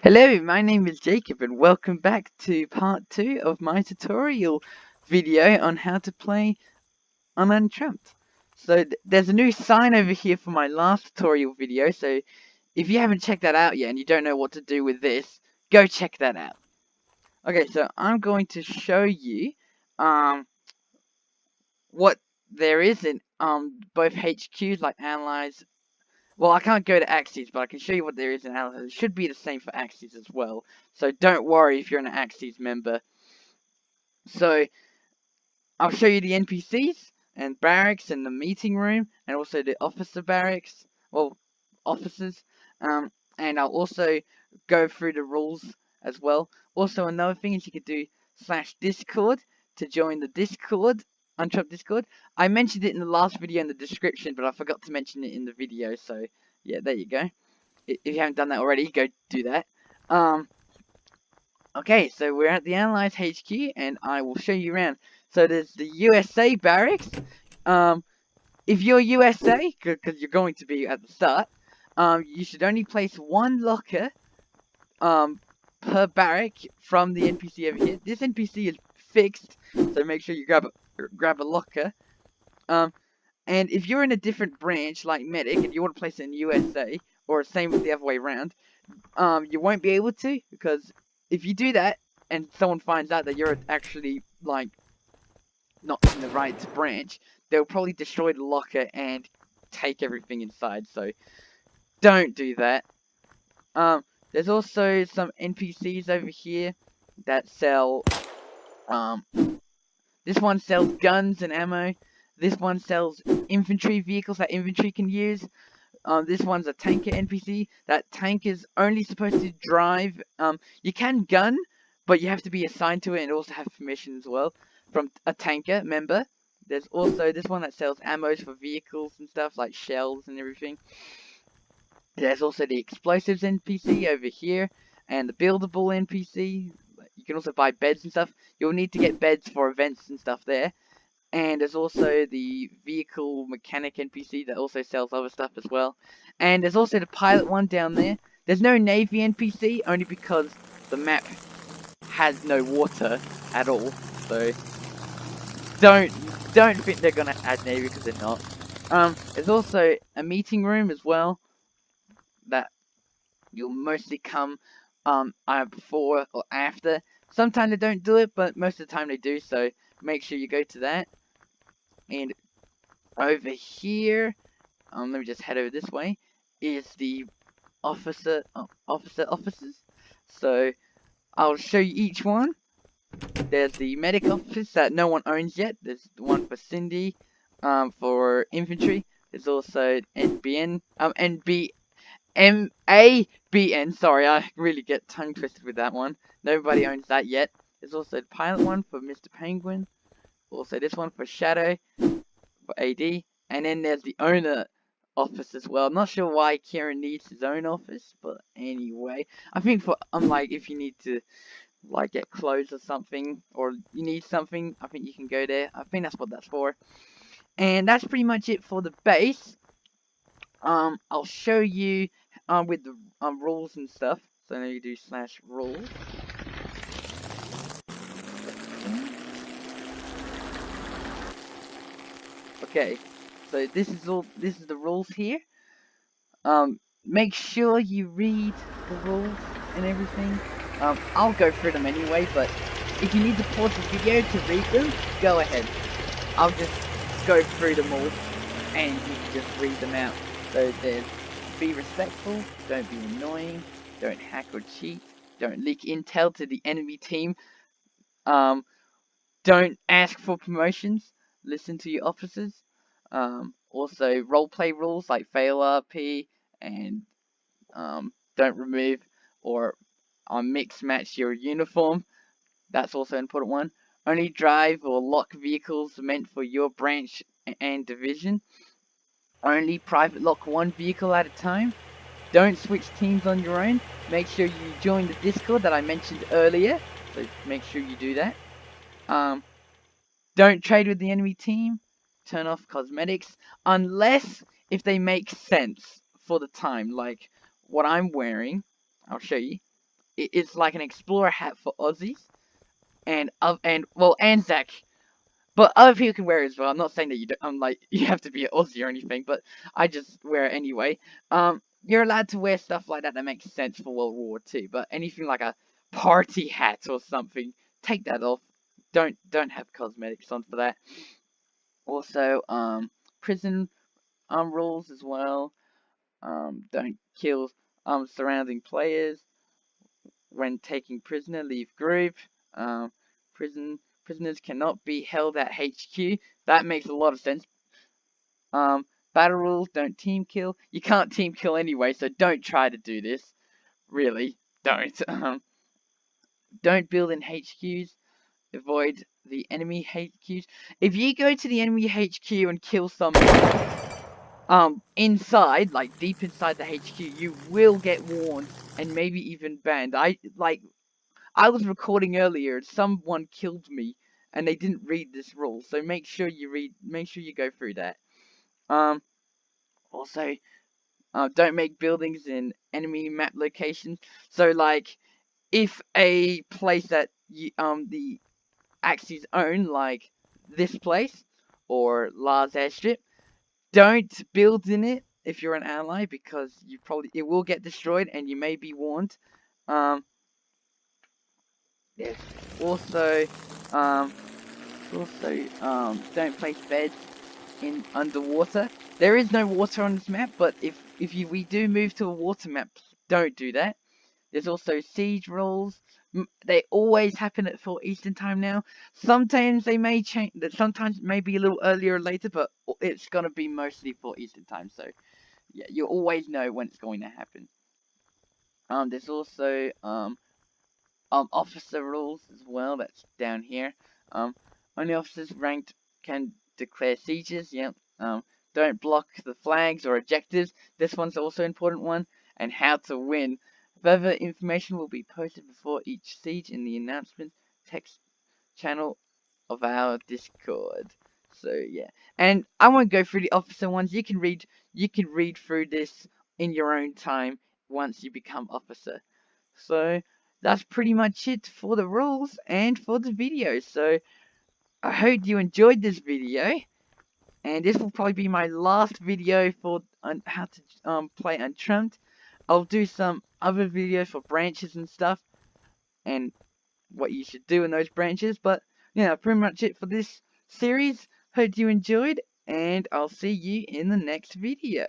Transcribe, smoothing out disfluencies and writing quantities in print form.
Hello, my name is Jacob and welcome back to part 2 of my tutorial video on how to play on Untrumped. So there's a new sign over here for my last tutorial video, so if you haven't checked that out yet and you don't know what to do with this, go check that out. Okay, so I'm going to show you what there is in both HQs, like Analyze. Well, I can't go to Axes, but I can show you what there is in Analyze. It should be the same for Axes as well, so don't worry if you're an Axes member. So, I'll show you the NPCs, and barracks, and the meeting room, and also the officer barracks, well, officers, and I'll also go through the rules as well. Also, another thing is you could do /Discord to join the Discord, Untrumped Discord. I mentioned it in the last video in the description, but I forgot to mention it in the video, so yeah, there you go. If you haven't done that already, go do that. Okay, so we're at the Analyze HQ, and I will show you around. So there's the USA barracks. If you're USA, because you're going to be at the start, you should only place one locker, per barrack from the NPC over here. This NPC is fixed, so make sure you grab a locker. And if you're in a different branch, like medic, and you want to place it in USA, or same with the other way around, you won't be able to, because if you do that, and someone finds out that you're actually, like, not in the right branch, they'll probably destroy the locker and take everything inside, so don't do that. There's also some NPCs over here that sell, this one sells guns and ammo. This one sells infantry vehicles that infantry can use. This one's a tanker NPC. That tank is only supposed to drive. You can gun, but you have to be assigned to it and also have permission as well from a tanker member. There's also this one that sells ammos for vehicles and stuff, like shells and everything. There's also the explosives NPC over here, and the buildable NPC. You can also buy beds and stuff. You'll need to get beds for events and stuff there. And there's also the vehicle mechanic NPC that also sells other stuff as well. And there's also the pilot one down there. There's no Navy NPC, only because the map has no water at all. So don't think they're gonna add Navy, because they're not. There's also a meeting room as well that you'll mostly come either before or after. Sometimes they don't do it, but most of the time they do, so make sure you go to that. And over here, let me just head over this way, is the officers. So I'll show you each one. There's the medic office that no one owns yet. There's one for Cindy, for infantry. There's also NBN, MABN, sorry, I really get tongue twisted with that one. Nobody owns that yet. There's also the pilot one for Mr. Penguin. Also this one for Shadow, for AD. And then there's the owner office as well. I'm not sure why Kieran needs his own office, but anyway. I think for, like, if you need to, like, get clothes or something, or you need something, I think you can go there. I think that's what that's for. And that's pretty much it for the base. I'll show you with the rules and stuff. So now you do /rules. Okay, so this is the rules here. Make sure you read the rules and everything. I'll go through them anyway, but if you need to pause the video to read them, go ahead. I'll just go through them all, and you can just read them out. So there's be respectful, don't be annoying, don't hack or cheat, don't leak intel to the enemy team, don't ask for promotions, listen to your officers, also roleplay rules like fail RP, and don't remove or mix match your uniform. That's also an important one. Only drive or lock vehicles meant for your branch and division. Only private lock one vehicle at a time. Don't switch teams on your own. Make sure you join the Discord that I mentioned earlier. So make sure you do that. Don't trade with the enemy team. Turn off cosmetics. Unless if they make sense for the time. Like what I'm wearing. I'll show you. it's like an explorer hat for Aussies, and Zach. But other people can wear it as well. I'm not saying that you don't, like you have to be an Aussie or anything, but I just wear it anyway. You're allowed to wear stuff like that makes sense for World War II, but anything like a party hat or something, take that off. Don't have cosmetics on for that. Also, prison rules as well. Don't kill surrounding players. When taking prisoner, leave group. Um, prisoners cannot be held at HQ. That makes a lot of sense. Battle rules, don't team kill. You can't team kill anyway, so don't try to do this. Really, don't. Don't build in HQs. Avoid the enemy HQs. If you go to the enemy HQ and kill someone, inside, like deep inside the HQ, you will get warned and maybe even banned. I was recording earlier and someone killed me and they didn't read this rule, so make sure you go through that. Also, don't make buildings in enemy map locations. So like, if a place that the Axis own, like this place or Lars airstrip, don't build in it if you're an ally, because it will get destroyed and you may be warned. Yes. Also, um, don't place beds in underwater. There is no water on this map, but if we do move to a water map, don't do that. There's also siege rules. They always happen at 4 Eastern time now. Sometimes they may change. Sometimes it may be a little earlier or later, but it's gonna be mostly 4 Eastern time. So yeah, you always know when it's going to happen. There's also officer rules as well. That's down here. Only officers ranked can declare sieges. Yep. Don't block the flags or objectives. This one's also an important one. And how to win. Further information will be posted before each siege in the announcement text channel of our Discord. So yeah, and I won't go through the officer ones. You can read through this in your own time once you become officer. So that's pretty much it for the rules and for the video. So I hope you enjoyed this video, and this will probably be my last video for how to play Unturned. I'll do some other videos for branches and stuff, and what you should do in those branches. But yeah, pretty much it for this series. Hope you enjoyed, and I'll see you in the next video.